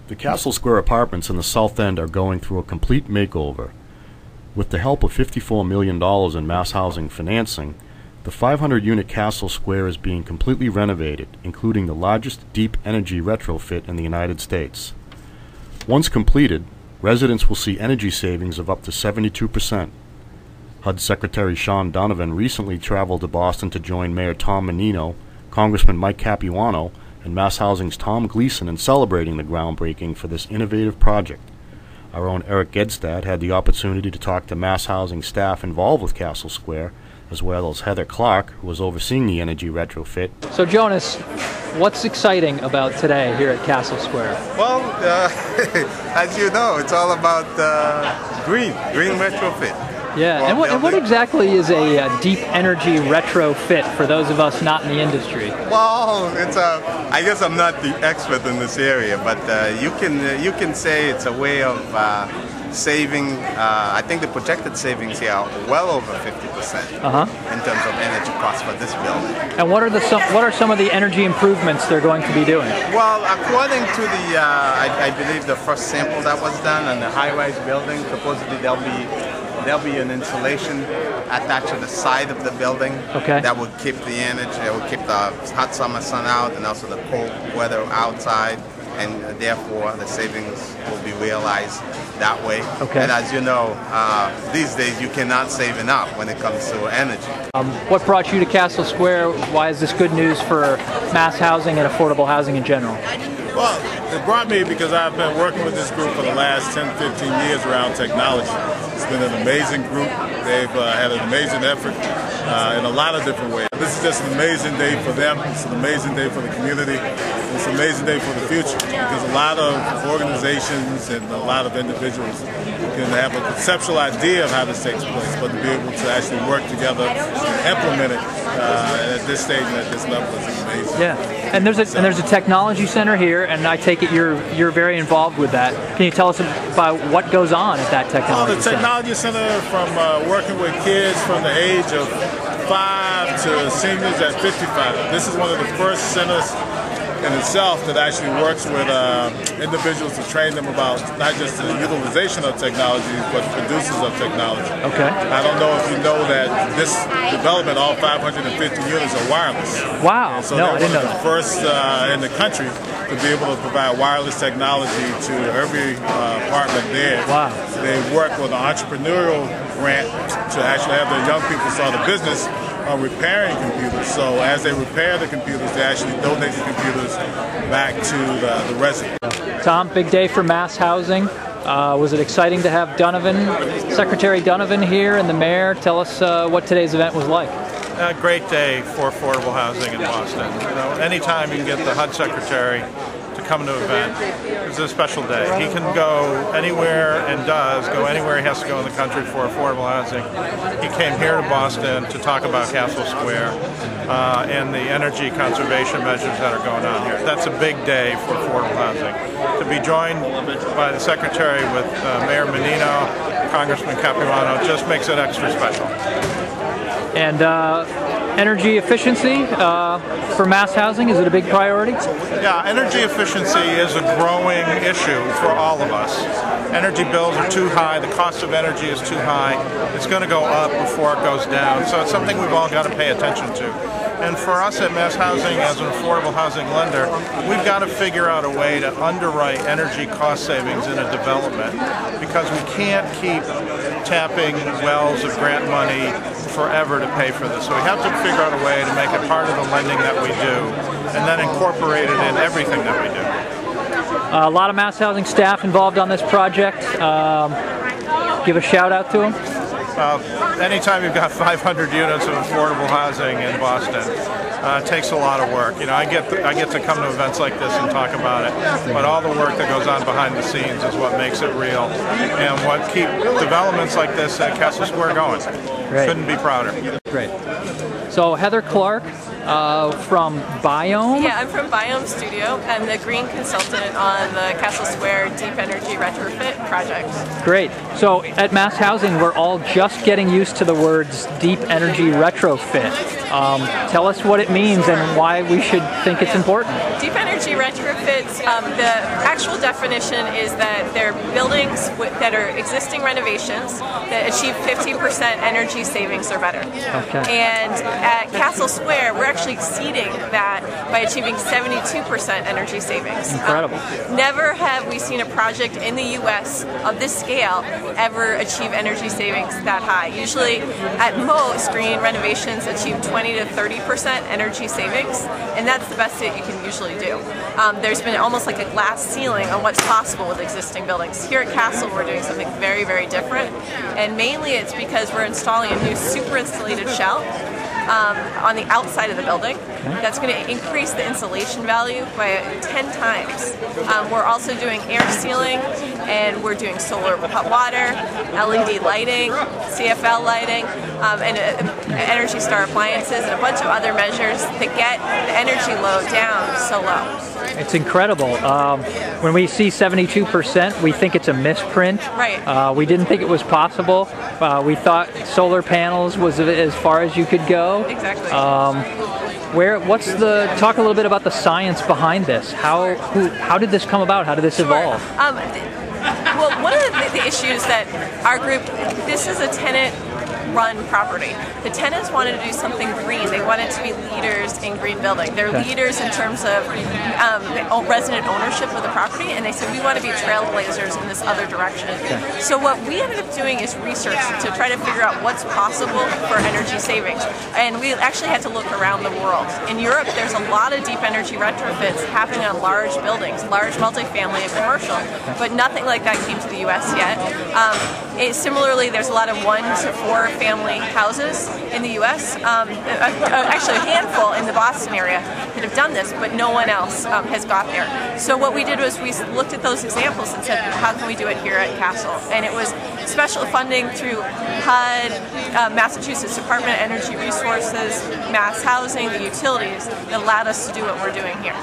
The Castle Square apartments in the South End are going through a complete makeover. With the help of $54 million in mass housing financing, the 500-unit Castle Square is being completely renovated, including the largest deep energy retrofit in the United States. Once completed, residents will see energy savings of up to 72%. HUD Secretary Sean Donovan recently traveled to Boston to join Mayor Tom Menino, Congressman Mike Capuano, and Mass Housing's Tom Gleason in celebrating the groundbreaking for this innovative project. Our own Eric Gedstad had the opportunity to talk to Mass Housing staff involved with Castle Square, as well as Heather Clarke, who was overseeing the energy retrofit. So Jonas, what's exciting about today here at Castle Square? Well, as you know, it's all about green retrofit. Yeah, and what exactly is a deep energy retrofit for those of us not in the industry? Well, it's I guess I'm not the expert in this area, but you can say it's a way of saving. I think the projected savings here are well over 50% in terms of energy costs for this building. And what are some of the energy improvements they're going to be doing? Well, according to the I believe the first sample that was done on the high-rise building, supposedly there'll be an insulation attached to the side of the building that will keep the energy, that will keep the hot summer sun out and also the cold weather outside, and therefore the savings will be realized that way. And as you know, these days you cannot save enough when it comes to energy. What brought you to Castle Square? Why is this good news for mass housing and affordable housing in general? Well, it brought me because I've been working with this group for the last 10, 15 years around technology. It's been an amazing group. They've had an amazing effort in a lot of different ways. This is just an amazing day for them. It's an amazing day for the community. It's an amazing day for the future because a lot of organizations and a lot of individuals can have a conceptual idea of how this takes place, but to be able to actually work together and implement it at this stage and at this level is amazing. Yeah, and there's a technology center here, and I take it you're very involved with that. Can you tell us about what goes on at that technology center? The technology center, from working with kids from the age of 5 to seniors at 55. This is one of the first centers in itself that actually works with individuals to train them about not just the utilization of technology, but producers of technology. I don't know if you know that this development, all 550 units are wireless. Wow! And so no, I didn't know the first in the country to be able to provide wireless technology to every apartment there. Wow! They work with an entrepreneurial grant to actually have their young people start a business on repairing computers. So as they repair the computers, they actually donate the computers back to the resident. Tom, big day for mass housing. Was it exciting to have Secretary Donovan here and the mayor? Tell us what today's event was like. A great day for affordable housing in Boston. You know, anytime you can get the HUD Secretary to come to an event, it's a special day. He can go anywhere and does go anywhere he has to go in the country for affordable housing. He came here to Boston to talk about Castle Square and the energy conservation measures that are going on here. That's a big day for affordable housing. To be joined by the Secretary with Mayor Menino, Congressman Capuano, just makes it extra special. And energy efficiency for mass housing, is it a big priority? Yeah, energy efficiency is a growing issue for all of us. Energy bills are too high, the cost of energy is too high, it's going to go up before it goes down, so it's something we've all got to pay attention to. And for us at Mass Housing, as an affordable housing lender, we've got to figure out a way to underwrite energy cost savings in a development, because we can't keep tapping wells of grant money forever to pay for this. So we have to figure out a way to make it part of the lending that we do and then incorporate it in everything that we do. A lot of mass housing staff involved on this project. Give a shout out to them. Anytime you've got 500 units of affordable housing in Boston, it takes a lot of work. You know, I get to come to events like this and talk about it, but all the work that goes on behind the scenes is what makes it real and what keep developments like this at Castle Square going. Great. Couldn't be prouder. Great. So Heather Clarke from Biome? Yeah, I'm from Biome Studio. I'm the green consultant on the Castle Square Deep Energy Retrofit project. Great. So at Mass Housing, we're all just getting used to the words deep energy retrofit. Tell us what it means and why we should think it's important. Deep energy retrofits, the actual definition is that they're buildings that are existing renovations that achieve 50% energy savings or better. Okay. And at Castle Square, we're actually exceeding that by achieving 72% energy savings. Incredible. Never have we seen a project in the U.S. of this scale ever achieve energy savings that high. Usually, at most, green renovations achieve 20 to 30% energy savings, and that's the best that you can usually do. There's been almost like a glass ceiling on what's possible with existing buildings. Here at Castle, we're doing something very, very different, and mainly it's because we're installing a new super insulated shell on the outside of the building. That's going to increase the insulation value by 10 times. We're also doing air sealing, and we're doing solar hot water, LED lighting, CFL lighting, and Energy Star appliances, and a bunch of other measures that get the energy load down so low. It's incredible. When we see 72%, we think it's a misprint. Right. We didn't think it was possible. We thought solar panels was as far as you could go. Exactly. Talk a little bit about the science behind this. How did this come about? How did this evolve? Well, one of the issues that our group, this is a tenant-run property. The tenants wanted to do something green. They wanted to be leaders in green building. They're leaders in terms of resident ownership of the property, and they said, we want to be trailblazers in this other direction. So what we ended up doing is research to try to figure out what's possible for energy savings. And we actually had to look around the world. In Europe, there's a lot of deep energy retrofits happening on large buildings, large multifamily and commercial, but nothing like that came to the U.S. yet. Similarly, there's a lot of 1 to 4 family houses in the U.S. Actually, a handful in the Boston area that have done this, but no one else has got there. So what we did was we looked at those examples and said, how can we do it here at Castle? And it was special funding through HUD, Massachusetts Department of Energy Resources, Mass Housing, the utilities that allowed us to do what we're doing here.